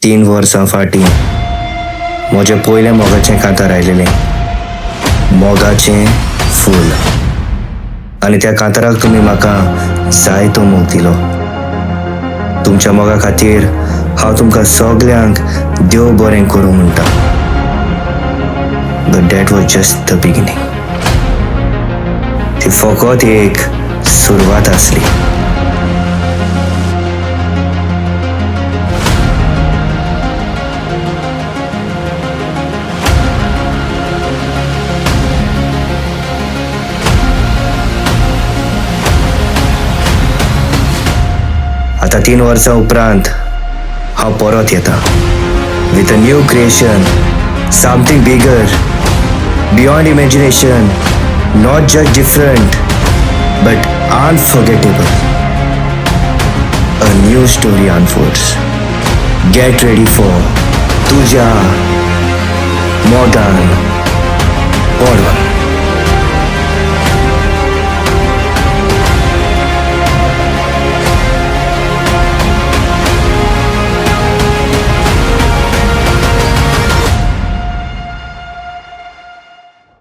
3 वर्सां फाटीं म्हजें पयलें मोगाचें कांतार आयलेलें. मोगाचें फूल. आनी त्या कांताराक तुमी म्हाका जायतो मोग दिलो. तुमच्या मोगा खातीर हांव तुमकां सगल्यांक देव बरें करूं म्हणटा. But that was just the beginning. ती फकत एक सुरवात आसली. आता 3 वर्सां उपरांत हांव परत येता with a new creation, something bigger, beyond imagination, not just different but unforgettable. A new story unfolds. Get ready for तुझ्या मोगान पडून.